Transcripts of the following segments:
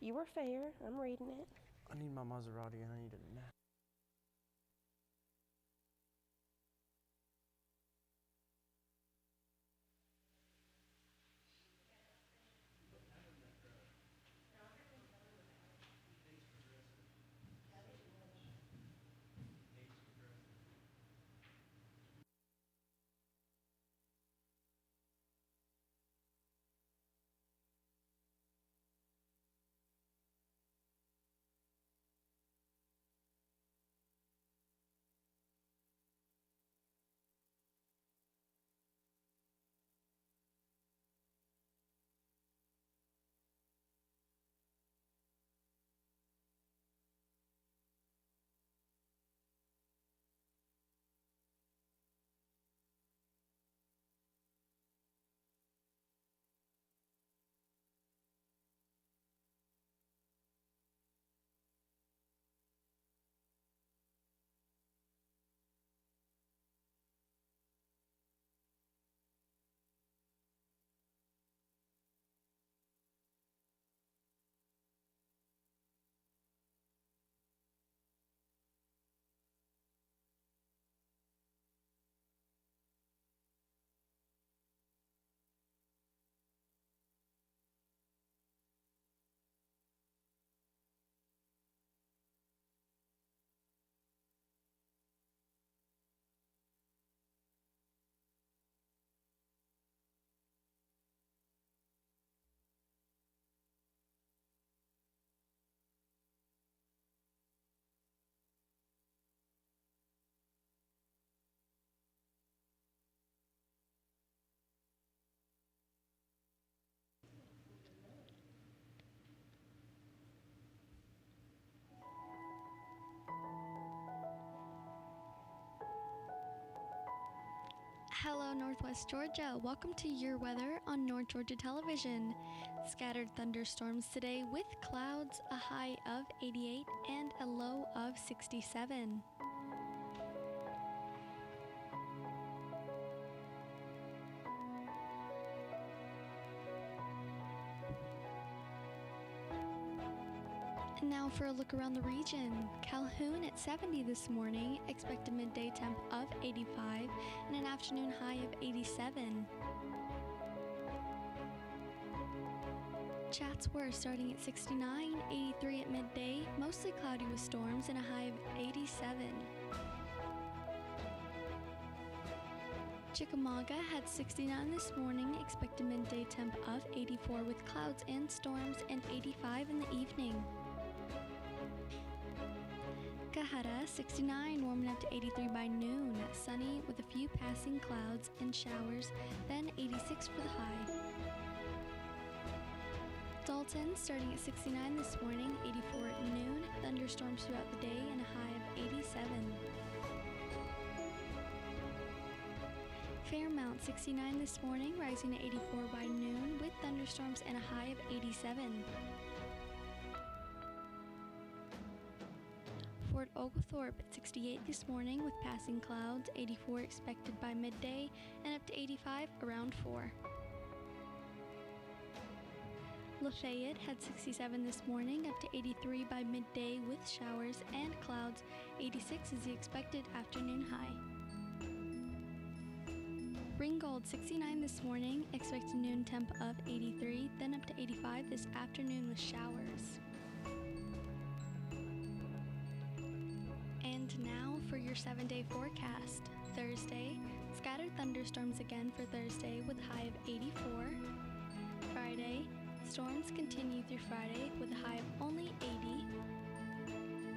You were fair. I'm reading it. I need my Maserati and I need a nap. Hello, Northwest Georgia. Welcome to your weather on North Georgia Television. Scattered thunderstorms today with clouds, a high of 88 and a low of 67. And now for a look around the region. Calhoun at 70 this morning, expect a midday temp of 85 and an afternoon high of 87. Chatsworth starting at 69, 83 at midday, mostly cloudy with storms and a high of 87. Chickamauga had 69 this morning, expect a midday temp of 84 with clouds and storms and 85 in the evening. Cajeta, 69, warming up to 83 by noon. Sunny with a few passing clouds and showers, then 86 for the high. Dalton, starting at 69 this morning, 84 at noon. Thunderstorms throughout the day and a high of 87. Fairmount, 69 this morning, rising to 84 by noon with thunderstorms and a high of 87. Fort Oglethorpe at 68 this morning with passing clouds, 84 expected by midday, and up to 85 around 4. Lafayette had 67 this morning, up to 83 by midday with showers and clouds, 86 is the expected afternoon high. Ringgold, 69 this morning, expect a noon temp of 83, then up to 85 this afternoon with showers. And now for your 7-day forecast. Thursday, scattered thunderstorms again for Thursday with a high of 84. Friday, storms continue through Friday with a high of only 80.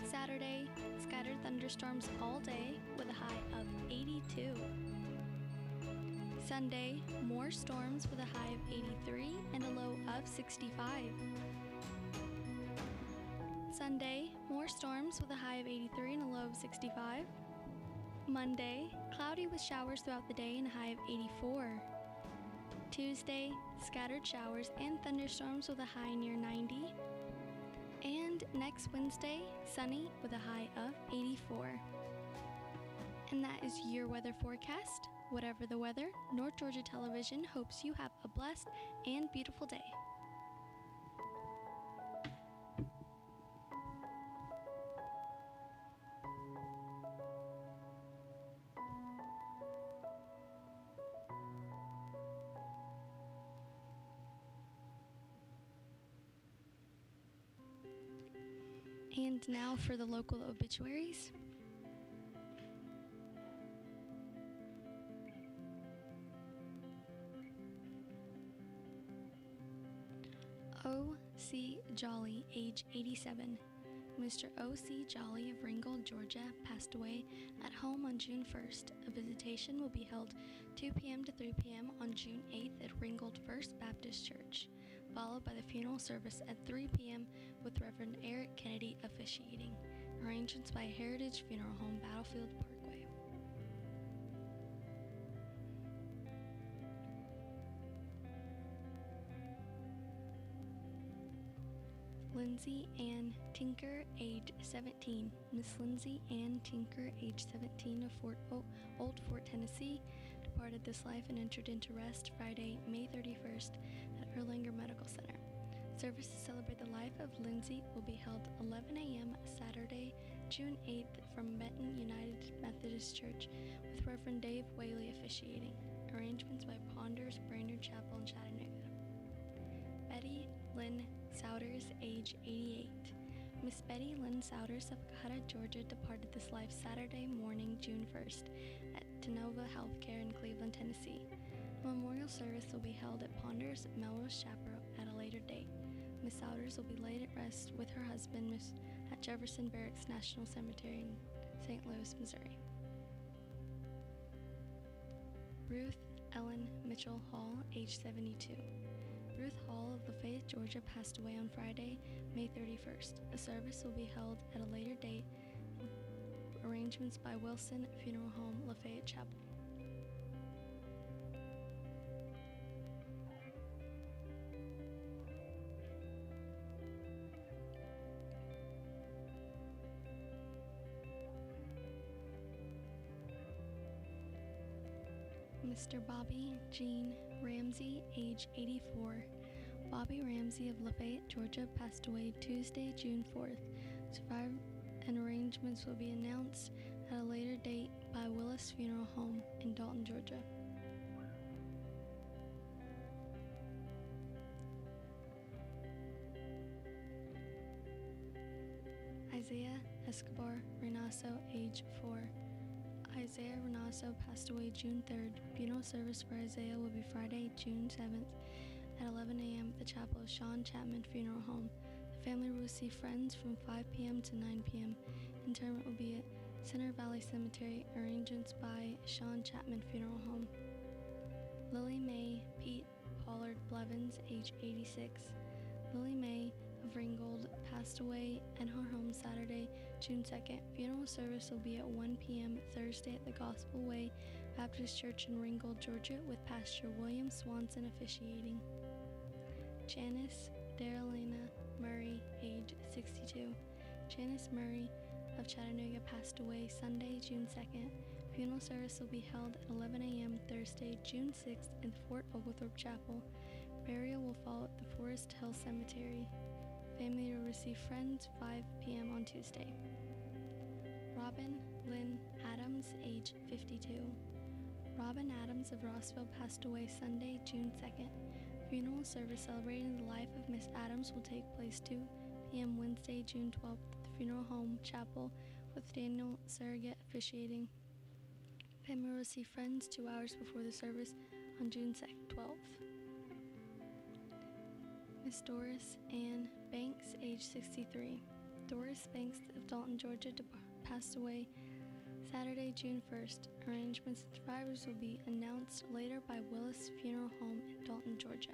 Saturday, scattered thunderstorms all day with a high of 82. Sunday, more storms with a high of 83 and a low of 65. Sunday, more storms with a high of 83 and a low of 65. Monday, cloudy with showers throughout the day and a high of 84. Tuesday, scattered showers and thunderstorms with a high near 90. And next Wednesday, sunny with a high of 84. And that is your weather forecast. Whatever the weather, North Georgia Television hopes you have a blessed and beautiful day. And now for the local obituaries. O.C. Jolly, age 87. Mr. O.C. Jolly of Ringgold, Georgia, passed away at home on June 1st. A visitation will be held 2 p.m. to 3 p.m. on June 8th at Ringgold First Baptist Church, followed by the funeral service at 3 p.m. with Reverend Eric Kennedy officiating. Arrangements by Heritage Funeral Home, Battlefield Parkway. Lindsay Ann Tinker, age 17. Miss Lindsay Ann Tinker, age 17 of Old Fort, Tennessee, departed this life and entered into rest Friday, May 31st at Erlanger Medical Center. Service to celebrate the life of Lindsay will be held 11 a.m. Saturday, June 8th from Benton United Methodist Church with Reverend Dave Whaley officiating. Arrangements by Ponders Brainerd Chapel in Chattanooga. Betty Lynn Souders, age 88. Miss Betty Lynn Souders of Cohutta, Georgia, departed this life Saturday morning, June 1st, at Tenova Healthcare in Cleveland, Tennessee. A memorial service will be held at Ponders Melrose Chapel at a later date. Miss Souders will be laid at rest with her husband at Jefferson Barracks National Cemetery in St. Louis, Missouri. Ruth Ellen Mitchell Hall, age 72. Ruth Hall of Lafayette, Georgia, passed away on Friday, May 31st. A service will be held at a later date. Arrangements by Wilson Funeral Home, Lafayette Chapel. Mr. Bobby Jean Ramsey, age 84. Bobby Ramsey of Lafayette, Georgia, passed away Tuesday, June 4th. Survivor and arrangements will be announced at a later date by Willis Funeral Home in Dalton, Georgia. Isaiah Escobar Reynoso, age 4. Isaiah Reynoso passed away June 3rd. Funeral service for Isaiah will be Friday, June 7th at 11 a.m. at the chapel of Sean Chapman Funeral Home. The family will receive friends from 5 p.m. to 9 p.m. Interment will be at Center Valley Cemetery. Arrangements by Sean Chapman Funeral Home. Lily Mae Pete Pollard Blevins, age 86. Lily Mae of Ringgold passed away at her home Saturday, June 2nd. Funeral service will be at 1 p.m. Thursday at the Gospel Way Baptist Church in Ringgold, Georgia, with Pastor William Swanson officiating. Janice Darylina Murray, age 62. Janice Murray of Chattanooga passed away Sunday, June 2nd. Funeral service will be held at 11 a.m. Thursday, June 6th in the Fort Oglethorpe Chapel. Burial will follow at the Forest Hill Cemetery. Family will receive friends 5 p.m. on Tuesday. Robin Lynn Adams, age 52. Robin Adams of Rossville passed away Sunday, June 2nd. Funeral service celebrating the life of Miss Adams will take place 2 p.m. Wednesday, June 12th at the Funeral Home Chapel with Daniel Surrogate officiating. Family will receive friends 2 hours before the service on June 12th. Miss Doris Ann Banks, age 63. Doris Banks of Dalton, Georgia, passed away Saturday, June 1st. Arrangements and survivors will be announced later by Willis Funeral Home in Dalton, Georgia.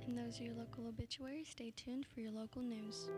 And those are your local obituaries. Stay tuned for your local news.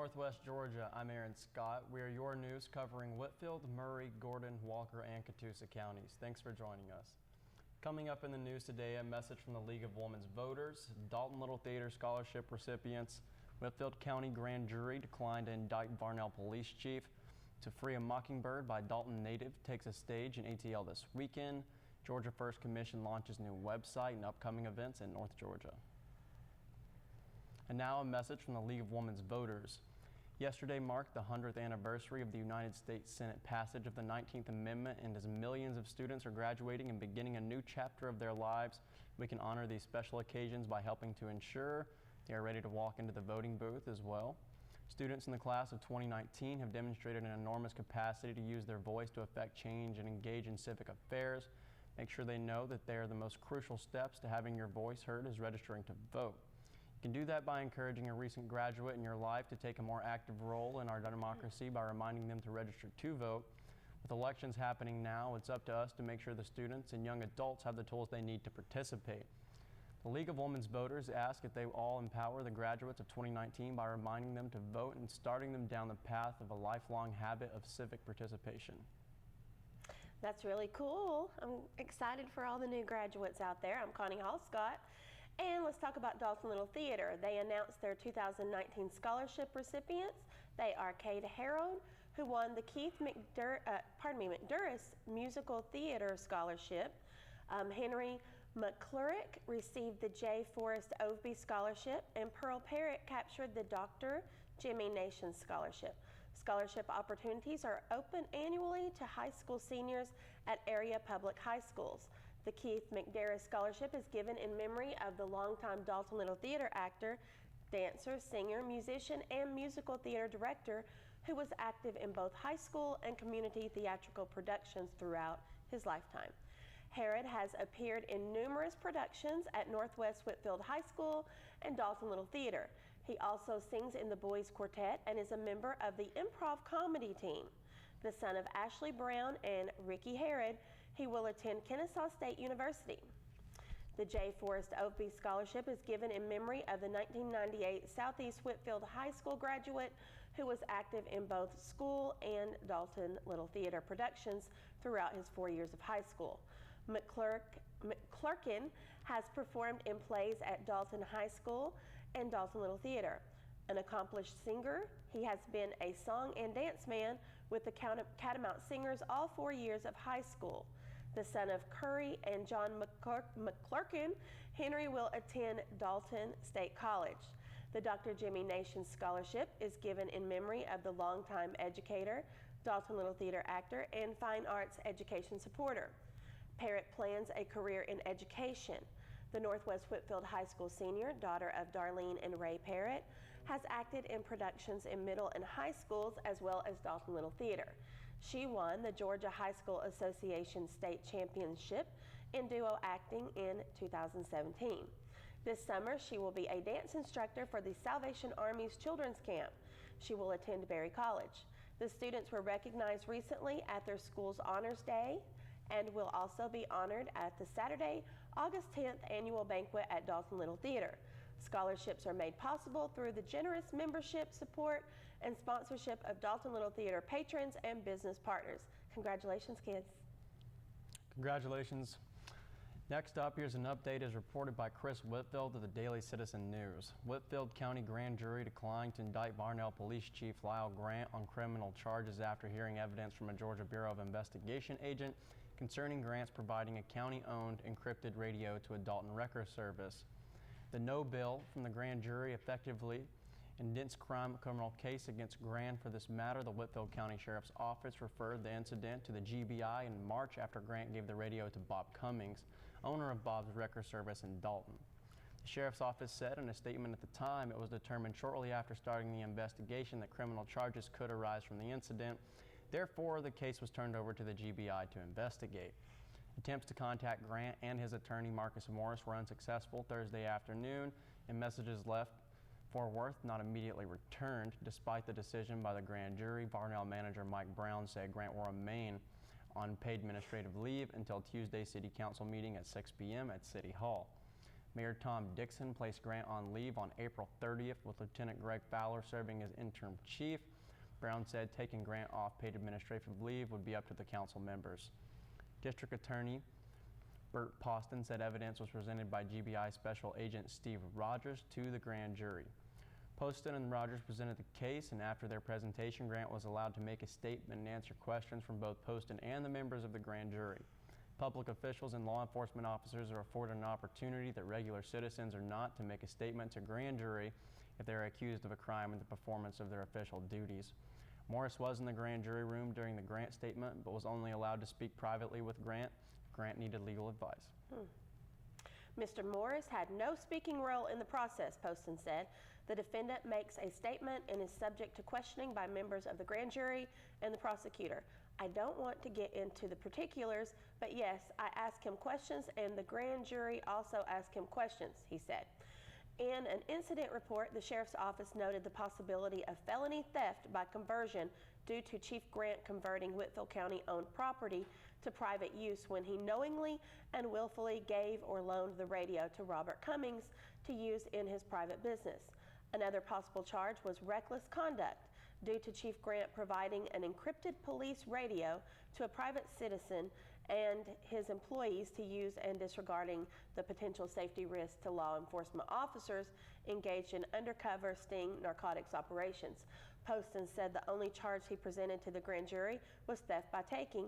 Northwest Georgia, I'm Aaron Scott. We are your news covering Whitfield, Murray, Gordon, Walker, and Catoosa counties. Thanks for joining us. Coming up in the news today, a message from the League of Women's Voters, Dalton Little Theater Scholarship recipients, Whitfield County Grand Jury declined to indict Varnell Police Chief, To Free a Mockingbird by Dalton native takes a stage in ATL this weekend, Georgia First Commission launches new website and upcoming events in North Georgia. And now a message from the League of Women's Voters. Yesterday marked the 100th anniversary of the United States Senate passage of the 19th Amendment, and as millions of students are graduating and beginning a new chapter of their lives, we can honor these special occasions by helping to ensure they are ready to walk into the voting booth as well. Students in the class of 2019 have demonstrated an enormous capacity to use their voice to affect change and engage in civic affairs. Make sure they know that they are the most crucial steps to having your voice heard is registering to vote. You can do that by encouraging a recent graduate in your life to take a more active role in our democracy by reminding them to register to vote. With elections happening now, it's up to us to make sure the students and young adults have the tools they need to participate. The League of Women's Voters ask if they all empower the graduates of 2019 by reminding them to vote and starting them down the path of a lifelong habit of civic participation. That's really cool. I'm excited for all the new graduates out there. I'm Connie Hall Scott. And let's talk about Dalton Little Theater. They announced their 2019 scholarship recipients. They are Cade Harold, who won the Keith McDuras Musical Theater Scholarship. Henry McClurick received the J. Forrest Oveby Scholarship, and Pearl Parrott captured the Dr. Jimmy Nation Scholarship. Scholarship opportunities are open annually to high school seniors at area public high schools. The Keith McDuras Scholarship is given in memory of the longtime Dalton Little Theater actor, dancer, singer, musician, and musical theater director who was active in both high school and community theatrical productions throughout his lifetime. Harrod has appeared in numerous productions at Northwest Whitfield High School and Dalton Little Theater. He also sings in the Boys Quartet and is a member of the improv comedy team. The son of Ashley Brown and Ricky Harrod, he will attend Kennesaw State University. The J. Forrest Oveby Scholarship is given in memory of the 1998 Southeast Whitfield High School graduate who was active in both school and Dalton Little Theater productions throughout his 4 years of high school. McClurkin has performed in plays at Dalton High School and Dalton Little Theater. An accomplished singer, he has been a song and dance man with the Catamount Singers all 4 years of high school. The son of Curry and John McClurkin, Henry will attend Dalton State College. The Dr. Jimmy Nation Scholarship is given in memory of the longtime educator, Dalton Little Theater actor, and fine arts education supporter. Parrott plans a career in education. The Northwest Whitfield High School senior, daughter of Darlene and Ray Parrott, has acted in productions in middle and high schools as well as Dalton Little Theater. She won the Georgia High School Association State Championship in duo acting in 2017. This summer, she will be a dance instructor for the Salvation Army's Children's Camp. She will attend Berry College. The students were recognized recently at their school's Honors Day and will also be honored at the Saturday, August 10th annual banquet at Dalton Little Theater. Scholarships are made possible through the generous membership support and sponsorship of Dalton Little Theater patrons and business partners. Congratulations, kids. Congratulations. Next up, here's an update as reported by Chris Whitfield of the Daily Citizen News. Whitfield County Grand Jury declined to indict Varnell Police Chief Lyle Grant on criminal charges after hearing evidence from a Georgia Bureau of Investigation agent concerning Grant's providing a county-owned encrypted radio to a Dalton Wrecker service. The no bill from the grand jury effectively indents criminal case against Grant. For this matter, the Whitfield County Sheriff's Office referred the incident to the GBI in March after Grant gave the radio to Bob Cummings, owner of Bob's Wrecker service in Dalton. The Sheriff's Office said in a statement at the time it was determined shortly after starting the investigation that criminal charges could arise from the incident. Therefore, the case was turned over to the GBI to investigate. Attempts to contact Grant and his attorney Marcus Morris were unsuccessful Thursday afternoon, and messages left for Worth not immediately returned. Despite the decision by the grand jury, Varnell manager Mike Brown said Grant will remain on paid administrative leave until Tuesday's City Council meeting at 6 p.m. at City Hall. Mayor Tom Dixon placed Grant on leave on April 30th with Lieutenant Greg Fowler serving as interim chief. Brown said taking Grant off paid administrative leave would be up to the council members. District Attorney Bert Poston said evidence was presented by GBI Special Agent Steve Rogers to the grand jury. Poston and Rogers presented the case, and after their presentation, Grant was allowed to make a statement and answer questions from both Poston and the members of the grand jury. Public officials and law enforcement officers are afforded an opportunity that regular citizens are not to make a statement to grand jury if they are accused of a crime in the performance of their official duties. Morris was in the grand jury room during the Grant statement, but was only allowed to speak privately with Grant. Grant needed legal advice. Mr. Morris had no speaking role in the process, Poston said. The defendant makes a statement and is subject to questioning by members of the grand jury and the prosecutor. I don't want to get into the particulars, but yes, I ask him questions and the grand jury also asked him questions, he said. In an incident report, the sheriff's office noted the possibility of felony theft by conversion due to Chief Grant converting Whitfield County-owned property to private use when he knowingly and willfully gave or loaned the radio to Robert Cummings to use in his private business. Another possible charge was reckless conduct due to Chief Grant providing an encrypted police radio to a private citizen and his employees to use and disregarding the potential safety risk to law enforcement officers engaged in undercover sting narcotics operations. Poston said the only charge he presented to the grand jury was theft by taking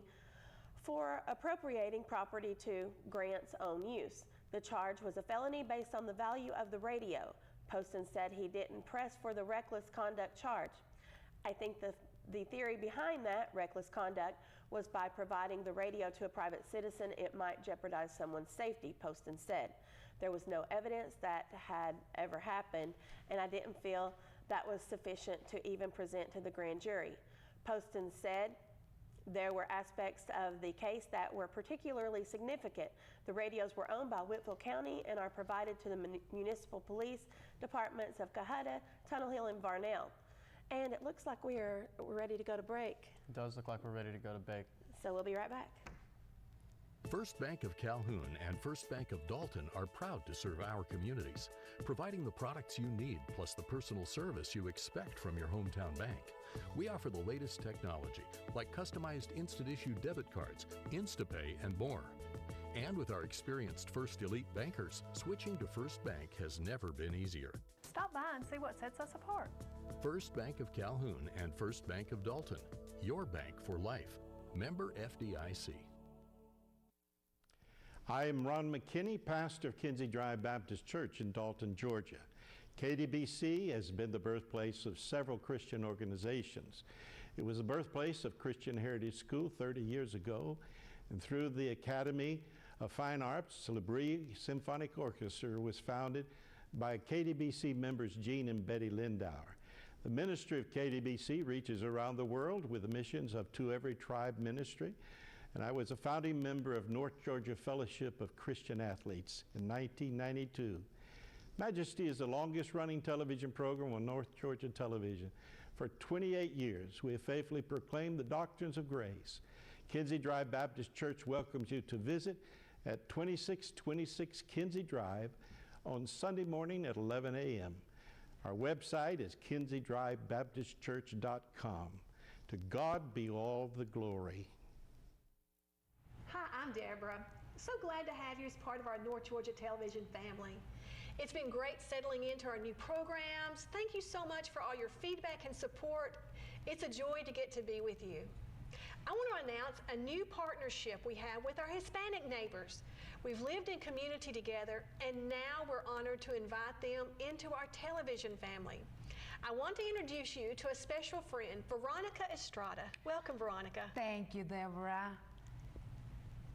for appropriating property to Grant's own use. The charge was a felony based on the value of the radio. Poston said he didn't press for the reckless conduct charge. I think the theory behind that reckless conduct was by providing the radio to a private citizen, it might jeopardize someone's safety, Poston said. There was no evidence that had ever happened, and I didn't feel that was sufficient to even present to the grand jury. Poston said there were aspects of the case that were particularly significant. The radios were owned by Whitfield County and are provided to the municipal police departments of Cohutta, Tunnel Hill, and Varnell. And it looks like we're ready to go to break. It does look like we're ready to go to break. So we'll be right back. First Bank of Calhoun and First Bank of Dalton are proud to serve our communities, providing the products you need plus the personal service you expect from your hometown bank. We offer the latest technology, like customized instant issue debit cards, InstaPay, and more. And with our experienced First Elite bankers, switching to First Bank has never been easier. Stop by and see what sets us apart. First Bank of Calhoun and First Bank of Dalton, your bank for life. Member FDIC. I am Ron McKinney, pastor of Kinsey Drive Baptist Church in Dalton, Georgia. KDBC has been the birthplace of several Christian organizations. It was the birthplace of Christian Heritage School 30 years ago, and through the Academy of Fine Arts, Labrie Symphonic Orchestra was founded by KDBC members Gene and Betty Lindauer. The ministry of KDBC reaches around the world with the missions of To Every Tribe Ministry, and I was a founding member of North Georgia Fellowship of Christian Athletes in 1992. Majesty is the longest running television program on North Georgia television. For 28 years, we have faithfully proclaimed the doctrines of grace. Kinsey Drive Baptist Church welcomes you to visit at 2626 Kinsey Drive on Sunday morning at 11 a.m. Our website is kinseydrivebaptistchurch.com. To God be all the glory. Hi, I'm Deborah. So glad to have you as part of our North Georgia television family. It's been great settling into our new programs. Thank you so much for all your feedback and support. It's a joy to get to be with you. I want to announce a new partnership we have with our Hispanic neighbors. We've lived in community together, and now we're honored to invite them into our television family. I want to introduce you to a special friend, Veronica Estrada. Welcome, Veronica. Thank you, Deborah.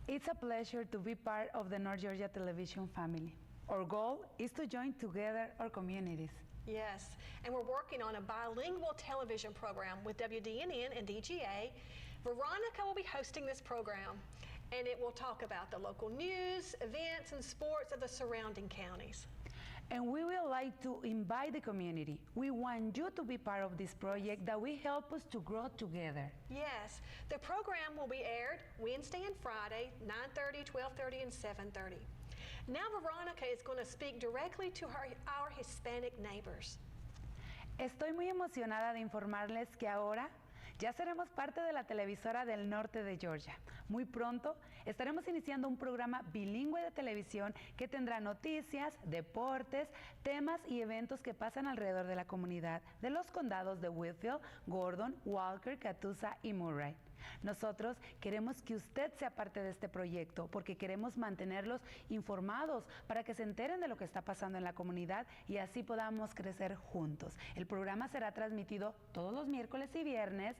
It's a pleasure to be part of the North Georgia television family. Our goal is to join together our communities. Yes, and we're working on a bilingual television program with WDNN and DGA. Veronica will be hosting this program, and it will talk about the local news, events, and sports of the surrounding counties. And we would like to invite the community. We want you to be part of this project that will help us to grow together. Yes, the program will be aired Wednesday and Friday, 9:30, 12:30, and 7:30. Now Veronica is going to speak directly to our Hispanic neighbors. Estoy muy emocionada de informarles que ahora ya seremos parte de la televisora del norte de Georgia. Muy pronto estaremos iniciando un programa bilingüe de televisión que tendrá noticias, deportes, temas y eventos que pasan alrededor de la comunidad de los condados de Whitfield, Gordon, Walker, Catoosa y Murray. Nosotros queremos que usted sea parte de este proyecto porque queremos mantenerlos informados para que se enteren de lo que está pasando en la comunidad y así podamos crecer juntos. El programa será transmitido todos los miércoles y viernes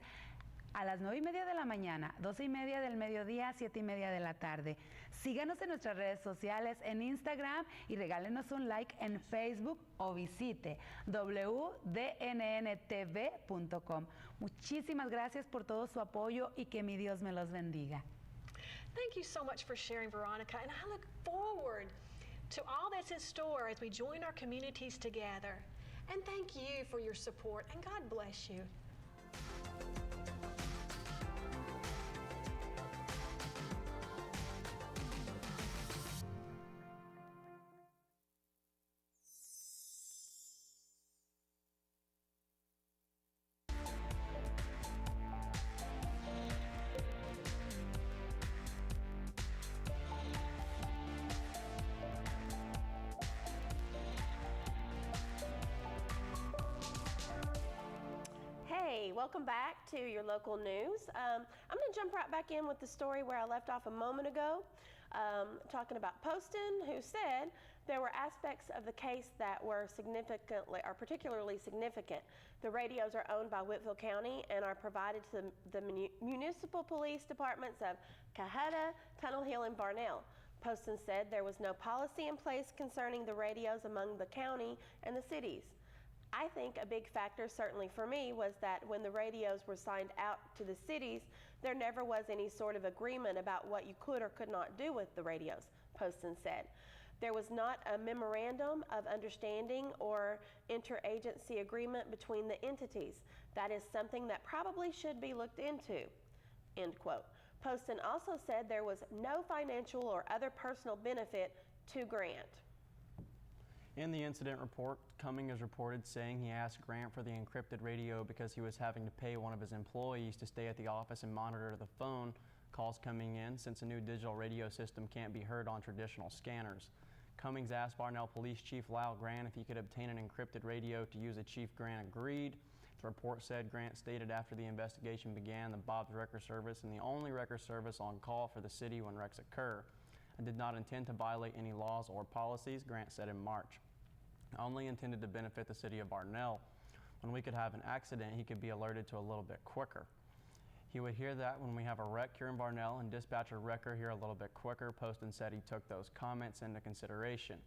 a las 9:30 de la mañana, 12:30 del mediodía, 7:30 de la tarde. Síganos en nuestras redes sociales en Instagram y regálenos un like en Facebook o visite wdnntv.com. Muchísimas gracias por todo su apoyo y que mi Dios me los bendiga. Thank you so much for sharing, Veronica, and I look forward to all that's in store as we join our communities together. And thank you for your support, and God bless you. Hey, welcome back to your local news. I'm going to jump right back in with the story where I left off a moment ago, talking about Poston, who said there were aspects of the case that were particularly significant. The radios are owned by Whitfield County and are provided to the municipal police departments of Caheta, Tunnel Hill, and Varnell. Poston said there was no policy in place concerning the radios among the county and the cities. I think a big factor, certainly for me, was that when the radios were signed out to the cities, there never was any sort of agreement about what you could or could not do with the radios, Poston said. There was not a memorandum of understanding or interagency agreement between the entities. That is something that probably should be looked into, end quote. Poston also said there was no financial or other personal benefit to Grant. In the incident report, Cumming is reported saying he asked Grant for the encrypted radio because he was having to pay one of his employees to stay at the office and monitor the phone calls coming in since a new digital radio system can't be heard on traditional scanners. Cummings asked Varnell Police Chief Lyle Grant if he could obtain an encrypted radio to use it. Chief Grant agreed. The report said Grant stated after the investigation began that Bob's Wrecker Service and the only wrecker service on call for the city when wrecks occur. I did not intend to violate any laws or policies, Grant said in March. I only intended to benefit the city of Varnell. When we could have an accident, he could be alerted to a little bit quicker. He would hear that when we have a wreck here in Varnell and dispatch a wrecker here a little bit quicker. Poston said he took those comments into consideration.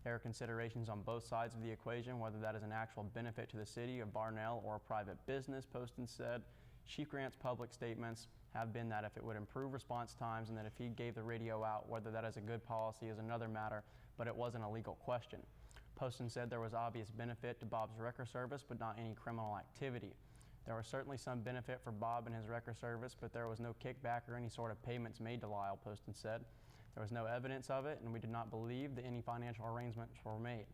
There are considerations on both sides of the equation, whether that is an actual benefit to the city of Varnell or a private business, Poston said. Chief Grant's public statements have been that if it would improve response times and that if he gave the radio out, whether that is a good policy is another matter, but it wasn't a legal question. Poston said there was obvious benefit to Bob's wrecker service, but not any criminal activity. There was certainly some benefit for Bob and his wrecker service, but there was no kickback or any sort of payments made to Lyle, Poston said. There was no evidence of it, and we did not believe that any financial arrangements were made.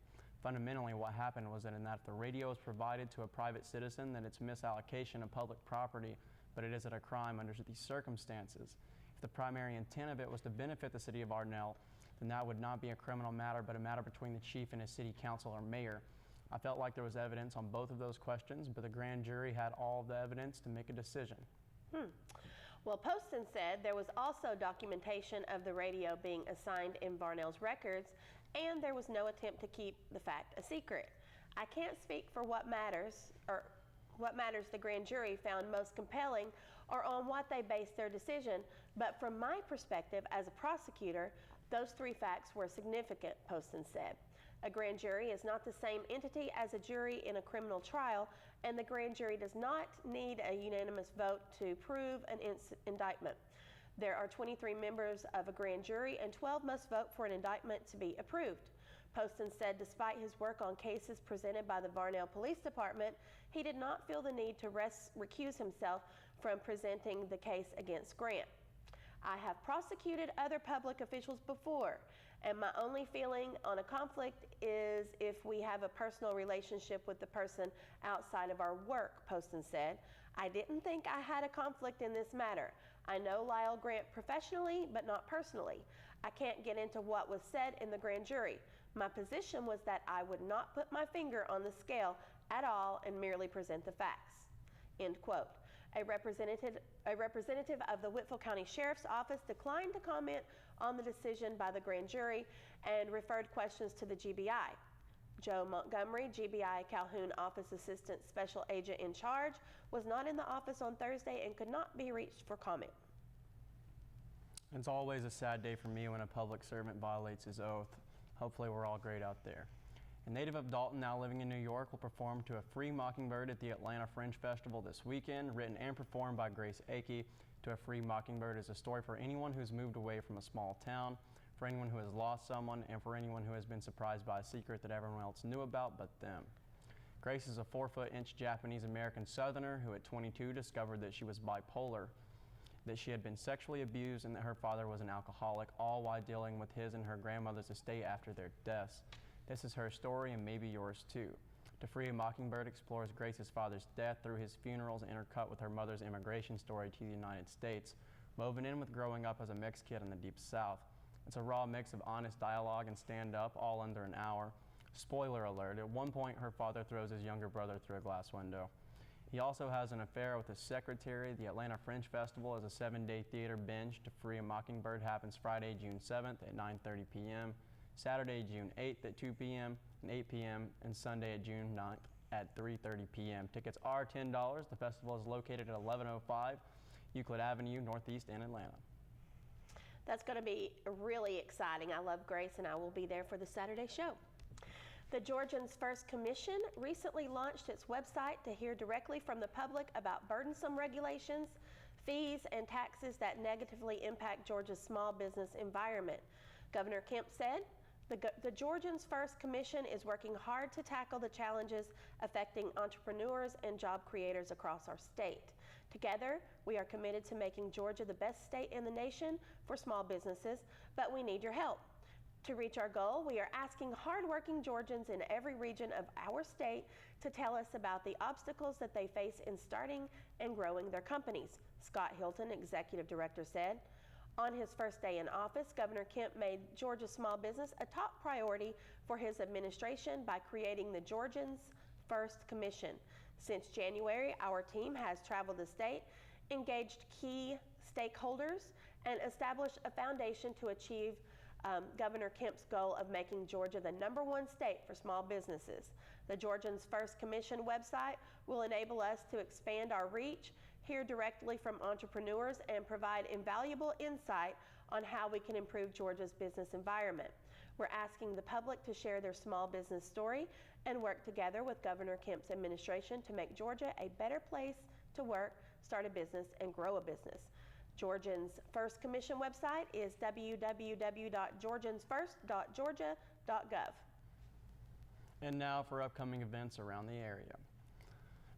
Fundamentally, what happened was that if the radio is provided to a private citizen, then it's misallocation of public property, but it isn't a crime under these circumstances. If the primary intent of it was to benefit the city of Varnell, then that would not be a criminal matter, but a matter between the chief and his city council or mayor. I felt like there was evidence on both of those questions, but the grand jury had all of the evidence to make a decision. Well, Poston said there was also documentation of the radio being assigned in Varnell's records, and there was no attempt to keep the fact a secret. I can't speak for what matters the grand jury found most compelling or on what they based their decision, but from my perspective as a prosecutor, those three facts were significant, Poston said. A grand jury is not the same entity as a jury in a criminal trial, and the grand jury does not need a unanimous vote to prove an indictment. There are 23 members of a grand jury, and 12 must vote for an indictment to be approved. Poston said despite his work on cases presented by the Varnell Police Department, he did not feel the need to recuse himself from presenting the case against Grant. I have prosecuted other public officials before, And my only feeling on a conflict is if we have a personal relationship with the person outside of our work, Poston said. I didn't think I had a conflict in this matter. I know Lyle Grant professionally, but not personally. I can't get into what was said in the grand jury. My position was that I would not put my finger on the scale at all and merely present the facts. End quote. A representative of the Whitfield County Sheriff's Office declined to comment on the decision by the grand jury and referred questions to the GBI. Joe Montgomery, GBI Calhoun Office Assistant Special Agent in charge, was not in the office on Thursday and could not be reached for comment. It's always a sad day for me when a public servant violates his oath. Hopefully we're all great out there. A native of Dalton now living in New York will perform to a free Mockingbird at the Atlanta Fringe Festival this weekend. Written and performed by Grace Akey. To a Free Mockingbird is a story for anyone who's moved away from a small town, for anyone who has lost someone, and for anyone who has been surprised by a secret that everyone else knew about but them. Grace is a 4-foot-inch Japanese-American Southerner who at 22 discovered that she was bipolar, that she had been sexually abused, and that her father was an alcoholic, all while dealing with his and her grandmother's estate after their deaths. This is her story and maybe yours too. To Free a Mockingbird explores Grace's father's death through his funerals intercut with her mother's immigration story to the United States, woven in with growing up as a mixed kid in the Deep South. It's a raw mix of honest dialogue and stand-up, all under an hour. Spoiler alert, at one point her father throws his younger brother through a glass window. He also has an affair with his secretary. The Atlanta Fringe Festival is a 7-day theater binge. To Free a Mockingbird happens Friday, June 7th at 9:30 p.m., Saturday, June 8th at 2 p.m. and 8 p.m., and Sunday at June 9th at 3:30 p.m. Tickets are $10. The festival is located at 1105 Euclid Avenue, Northeast in Atlanta. That's going to be really exciting. I love Grace, and I will be there for the Saturday show. The Georgians First Commission recently launched its website to hear directly from the public about burdensome regulations, fees, and taxes that negatively impact Georgia's small business environment. Governor Kemp said, the Georgians First Commission is working hard to tackle the challenges affecting entrepreneurs and job creators across our state. Together, we are committed to making Georgia the best state in the nation for small businesses, but we need your help. To reach our goal, we are asking hardworking Georgians in every region of our state to tell us about the obstacles that they face in starting and growing their companies, Scott Hilton, Executive Director, said. On his first day in office, Governor Kemp made Georgia's small business a top priority for his administration by creating the Georgians First Commission. Since January, our team has traveled the state, engaged key stakeholders, and established a foundation to achieve Governor Kemp's goal of making Georgia the #1 state for small businesses. The Georgians First Commission website will enable us to expand our reach, hear directly from entrepreneurs, and provide invaluable insight on how we can improve Georgia's business environment. We're asking the public to share their small business story and work together with Governor Kemp's administration to make Georgia a better place to work, start a business, and grow a business. Georgians First Commission website is www.georgiansfirst.georgia.gov. And now for upcoming events around the area.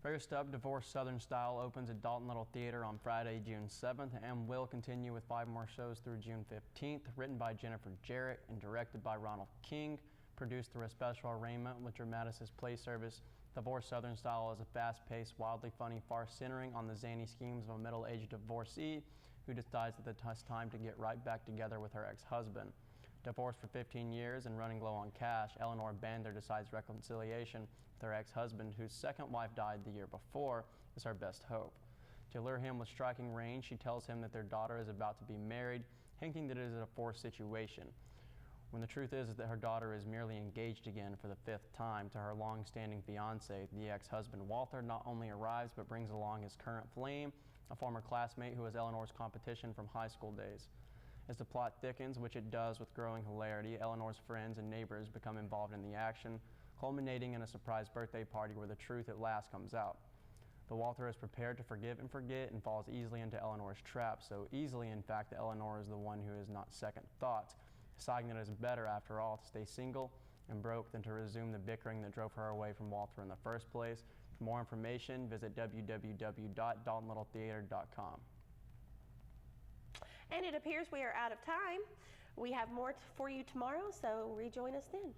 First up, Divorce Southern Style opens at Dalton Little Theater on Friday, June 7th, and will continue with 5 more shows through June 15th. Written by Jennifer Jarrett and directed by Ronald King. Produced through a special arrangement with Dramatis' Play Service. Divorce Southern Style is a fast-paced, wildly funny farce centering on the zany schemes of a middle-aged divorcee who decides that it's time to get right back together with her ex-husband. Divorced for 15 years and running low on cash, Eleanor Bander decides reconciliation with her ex-husband, whose second wife died the year before, is her best hope. To lure him with striking range, she tells him that their daughter is about to be married, hinting that it is a forced situation, when the truth is that her daughter is merely engaged again for the 5th time to her long-standing fiancé. The ex-husband Walter not only arrives but brings along his current flame, a former classmate who was Eleanor's competition from high school days. As the plot thickens, which it does with growing hilarity, Eleanor's friends and neighbors become involved in the action, culminating in a surprise birthday party where the truth at last comes out. But Walter is prepared to forgive and forget and falls easily into Eleanor's trap, so easily in fact that Eleanor is the one who is not second thought, deciding that it is better after all to stay single and broke than to resume the bickering that drove her away from Walter in the first place. For more information, visit www.daltonlittletheater.com. And it appears we are out of time. We have more for you tomorrow, so rejoin us then.